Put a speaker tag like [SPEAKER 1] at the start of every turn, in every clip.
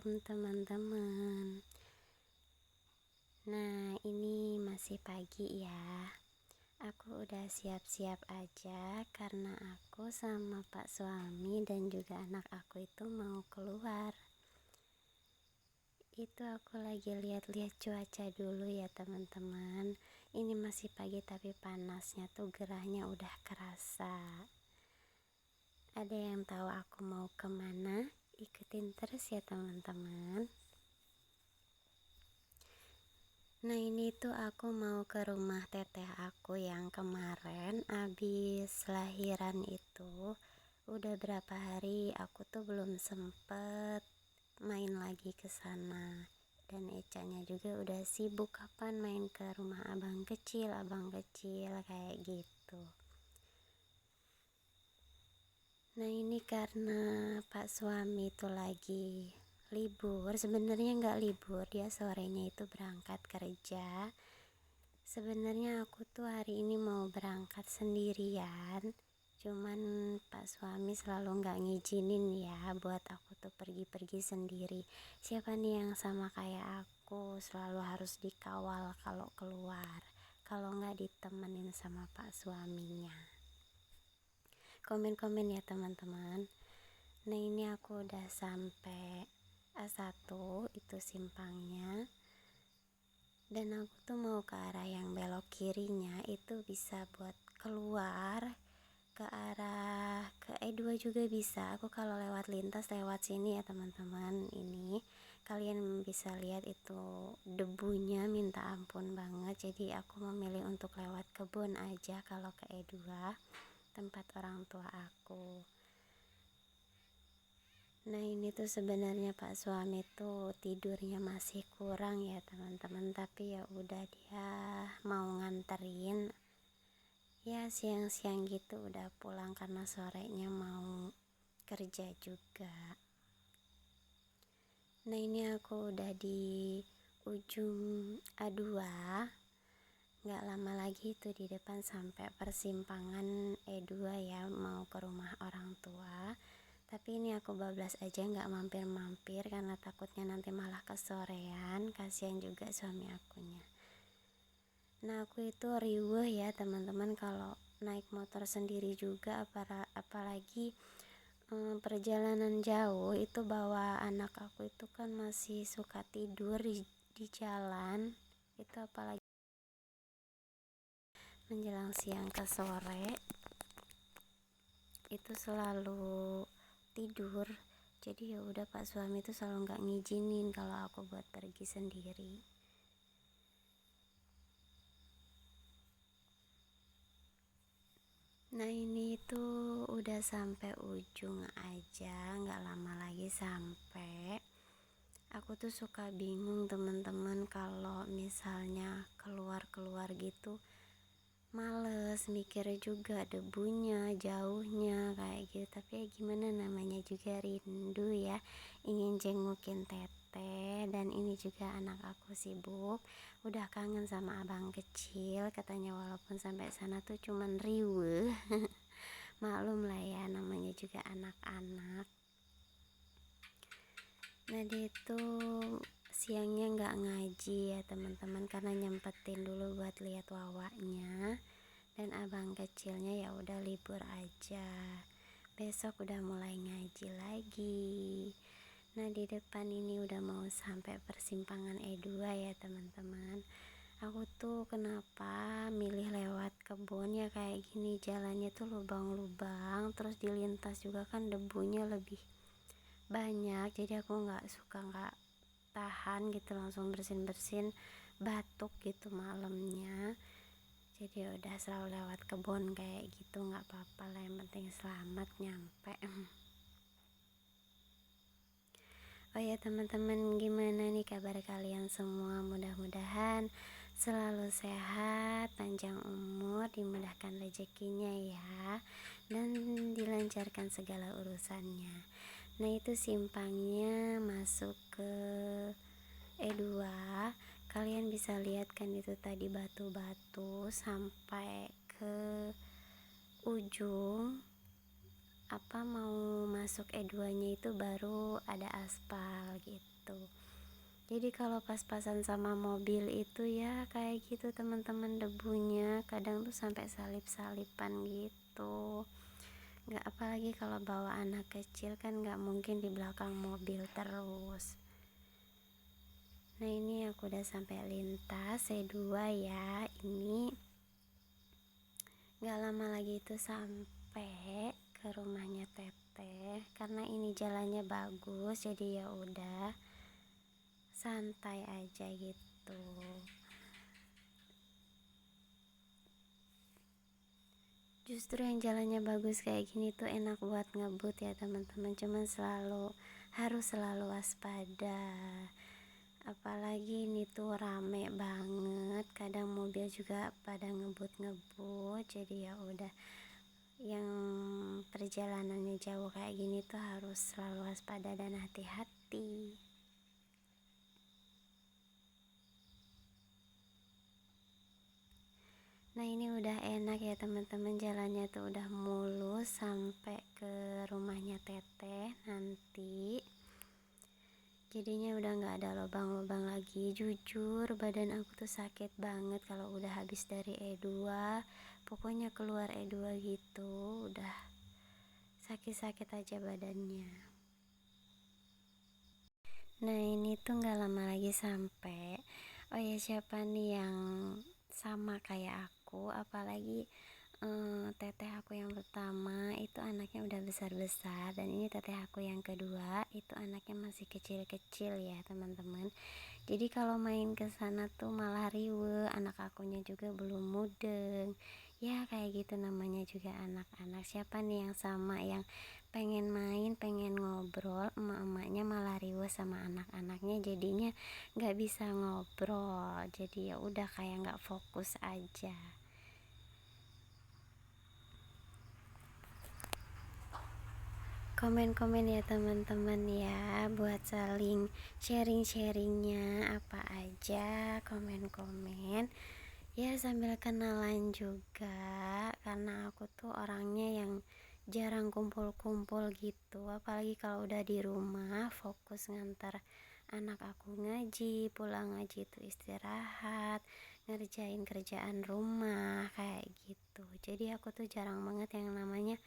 [SPEAKER 1] Assalamualaikum teman-teman. Nah, ini masih pagi ya. Aku udah siap-siap aja karena aku sama Pak suami dan juga anak aku itu mau keluar. Itu aku lagi lihat-lihat cuaca dulu ya teman-teman. Ini masih pagi tapi panasnya tuh gerahnya udah kerasa. Ada yang tahu aku mau kemana? Ikutin terus ya teman-teman. Nah, ini tuh aku mau ke rumah teteh aku yang kemarin abis lahiran itu. Udah berapa hari aku tuh belum sempet main lagi ke sana. Dan Ecanya juga udah sibuk kapan main ke rumah abang kecil kayak gitu. Nah, ini karena Pak suami itu lagi libur, sebenarnya nggak libur, dia sorenya itu berangkat kerja. Sebenarnya aku tuh hari ini mau berangkat sendirian, cuman Pak suami selalu nggak ngizinin ya buat aku tuh pergi-pergi sendiri. Siapa nih yang sama kayak aku, selalu harus dikawal kalau keluar, kalau nggak ditemenin sama Pak suaminya. Komen-komen ya teman-teman. Nah, ini aku udah sampai A1, itu simpangnya. Dan aku tuh mau ke arah yang belok kirinya itu bisa buat keluar ke arah ke E2 juga bisa. Aku kalau lewat lintas lewat sini ya teman-teman. Ini kalian bisa lihat itu debunya minta ampun banget. Jadi aku memilih untuk lewat kebun aja kalau ke E2, tempat orang tua aku. Nah, ini tuh sebenarnya Pak suami tuh tidurnya masih kurang ya teman-teman, tapi ya udah dia mau nganterin ya siang-siang gitu udah pulang karena sorenya mau kerja juga. Nah, ini aku udah di ujung A2, nggak lama lagi itu di depan sampai persimpangan E2 ya, mau ke rumah orang tua. Tapi ini aku bablas aja nggak mampir-mampir karena takutnya nanti malah kesorean, kasihan juga suami akunya. Nah, aku itu riweuh ya teman-teman kalau naik motor sendiri juga, apalagi perjalanan jauh itu bawa anak aku itu kan masih suka tidur di jalan. Itu apalagi menjelang siang ke sore itu selalu tidur. Jadi ya udah Pak suami itu selalu nggak ngizinin kalau aku buat pergi sendiri. Nah, ini tuh udah sampai ujung aja, nggak lama lagi sampai. Aku tuh suka bingung teman-teman kalau misalnya keluar-keluar gitu, males mikirnya juga debunya, jauhnya kayak gitu. Tapi ya gimana, namanya juga rindu ya, ingin jengukin teteh. Dan ini juga anak aku sibuk, udah kangen sama abang kecil katanya, walaupun sampai sana tuh cuman riweuh. Maklum lah ya, namanya juga anak-anak. Nah, dia tuh siangnya nggak ngaji ya teman-teman karena nyempetin dulu buat lihat wawaknya. Dan abang kecilnya ya udah libur aja, besok udah mulai ngaji lagi. Nah, di depan ini udah mau sampai persimpangan E2 ya teman-teman. Aku tuh kenapa milih lewat kebun ya kayak gini, jalannya tuh lubang-lubang, terus dilintas juga kan debunya lebih banyak. Jadi aku nggak tahan gitu langsung bersin-bersin, batuk gitu malamnya. Jadi udah selalu lewat kebun kayak gitu, nggak apa-apa lah, yang penting selamat nyampe. Oh ya teman-teman, gimana nih kabar kalian semua? Mudah-mudahan selalu sehat, panjang umur, dimudahkan rezekinya ya, dan dilancarkan segala urusannya. Nah, itu simpangnya masuk ke E2. Kalian bisa lihat kan itu tadi batu-batu sampai ke ujung mau masuk E2 nya itu baru ada aspal gitu. gitu. Jadi kalau pas-pasan sama mobil itu ya kayak gitu teman-teman, debunya kadang tuh sampai salip-salipan gitu. Nggak, apalagi kalau bawa anak kecil kan nggak mungkin di belakang mobil terus. Nah ini aku udah sampai lintas C2 ya. Ini nggak lama lagi itu sampai ke rumahnya Teteh, karena ini jalannya bagus jadi ya udah santai aja gitu. Justru yang jalannya bagus kayak gini tuh enak buat ngebut ya teman-teman, cuman harus selalu waspada. Apalagi ini tuh rame banget, kadang mobil juga pada ngebut-ngebut, jadi ya udah yang perjalanannya jauh kayak gini tuh harus selalu waspada dan hati-hati. Nah ini udah enak ya teman-teman, jalannya tuh udah mulus sampai ke rumahnya Teteh nanti. Jadinya udah nggak ada lubang-lubang lagi. Jujur badan aku tuh sakit banget kalau udah habis dari E2, pokoknya keluar E2 gitu udah sakit-sakit aja badannya. Nah ini tuh nggak lama lagi sampai. Oh ya, siapa nih yang sama kayak aku, apalagi teteh aku yang pertama itu anaknya udah besar-besar, dan ini teteh aku yang kedua itu anaknya masih kecil-kecil ya teman-teman. Jadi kalau main ke sana tuh malah riwe, anak akunya juga belum mudeng. Ya kayak gitu namanya juga anak-anak. Siapa nih yang sama, yang pengen main, pengen ngobrol, emak-emaknya malah riwe sama anak-anaknya, jadinya nggak bisa ngobrol. Jadi ya udah kayak nggak fokus aja. Komen-komen ya teman-teman ya, buat saling sharing-sharingnya apa aja, komen-komen ya sambil kenalan juga, karena aku tuh orangnya yang jarang kumpul-kumpul gitu, apalagi kalau udah di rumah fokus ngantar anak aku ngaji, pulang ngaji itu istirahat, ngerjain kerjaan rumah kayak gitu. Jadi aku tuh jarang banget yang namanya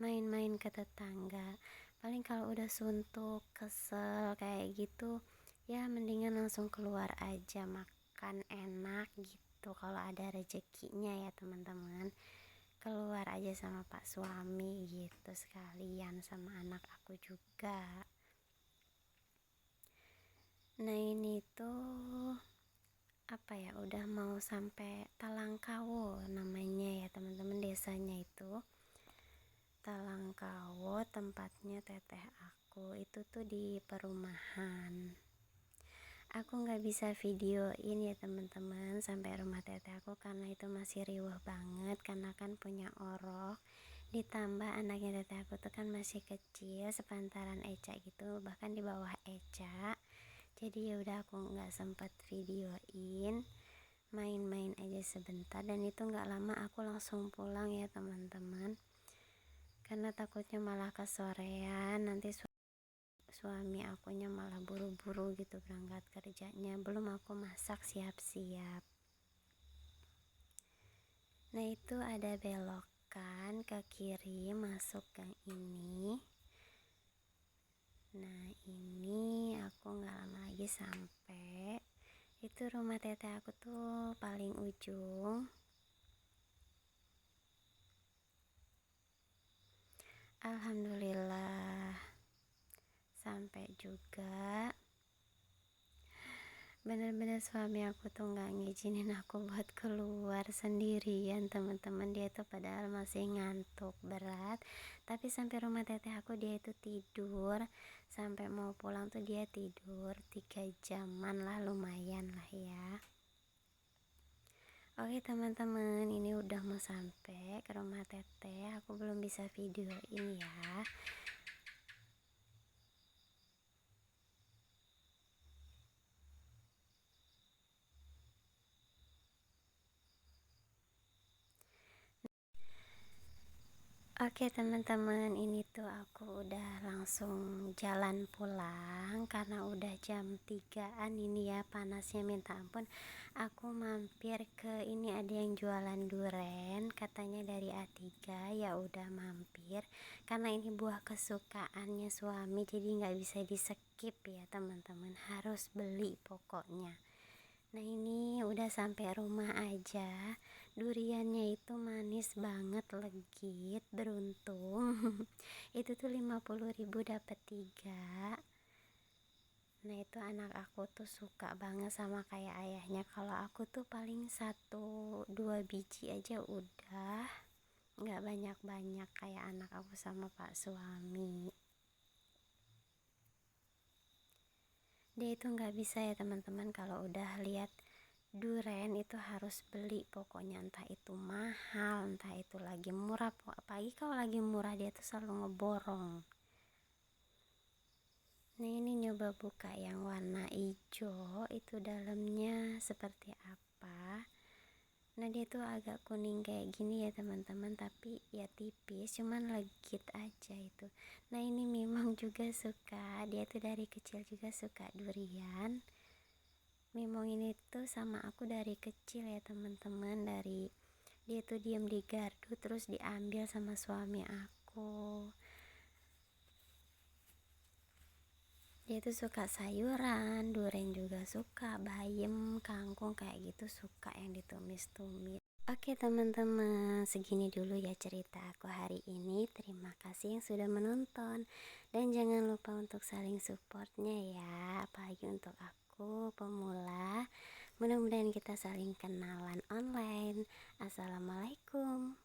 [SPEAKER 1] main-main ke tetangga. Paling kalau udah suntuk, kesel kayak gitu ya mendingan langsung keluar aja makan enak gitu. Kalau ada rezekinya ya teman-teman, keluar aja sama pak suami gitu, sekalian sama anak aku juga. Nah ini tuh apa ya, udah mau sampai Talangkawo namanya ya teman-teman, desanya itu Talangkawo, tempatnya teteh aku itu tuh di perumahan. Aku nggak bisa videoin ya teman-teman sampai rumah teteh aku karena itu masih riuh banget, karena kan punya orok, ditambah anaknya teteh aku tuh kan masih kecil, sepantaran Eca gitu, bahkan di bawah Eca. Jadi ya udah aku nggak sempat videoin, main-main aja sebentar, dan itu nggak lama aku langsung pulang ya teman-teman, karena takutnya malah kesorean, nanti suami akunya malah buru-buru gitu berangkat kerjanya, belum aku masak siap-siap. Nah itu ada belokan ke kiri masuk gang ini. Nah ini aku nggak lama lagi sampai. Itu rumah teteh aku tuh paling ujung. Alhamdulillah sampai juga. Bener-bener suami aku tuh nggak ngizinin aku buat keluar sendirian teman-teman. Dia tuh padahal masih ngantuk berat, tapi sampai rumah teteh aku dia itu tidur. Sampai mau pulang tuh dia tidur 3 jaman lah, lumayan lah ya. Oke teman-teman, ini udah mau sampai ke rumah teteh, aku belum bisa videoin ya. Oke teman-teman, ini tuh aku udah langsung jalan pulang karena udah jam 3-an ini ya, panasnya minta ampun. Aku mampir ke ini, ada yang jualan duren katanya dari A3, ya udah mampir karena ini buah kesukaannya suami, jadi nggak bisa di skip ya teman-teman, harus beli pokoknya. Nah ini udah sampai rumah aja. Duriannya itu manis banget, legit, beruntung. Itu tuh 50.000 dapat 3. Nah itu anak aku tuh suka banget sama kayak ayahnya. Kalau aku tuh paling 1-2 biji aja udah, nggak banyak-banyak kayak anak aku sama pak suami. Dia itu nggak bisa ya teman-teman, kalau udah lihat duren itu harus beli pokoknya, entah itu mahal entah itu lagi murah, apalagi kalau lagi murah dia tuh selalu ngeborong. Nah ini nyoba buka yang warna hijau, itu dalamnya seperti apa. Nah dia tuh agak kuning kayak gini ya teman-teman, tapi ya tipis, cuman legit aja itu. Nah ini memang juga suka, dia tuh dari kecil juga suka durian. Memang ini tuh sama aku dari kecil ya teman-teman, dari dia tuh diam di gardu terus diambil sama suami aku. Dia tuh suka sayuran, duren juga suka, bayam, kangkung kayak gitu suka yang ditumis-tumis. Oke teman-teman, segini dulu ya cerita aku hari ini. Terima kasih yang sudah menonton, dan jangan lupa untuk saling supportnya ya, apalagi untuk aku pemula. Mudah-mudahan kita saling kenalan online. Assalamualaikum.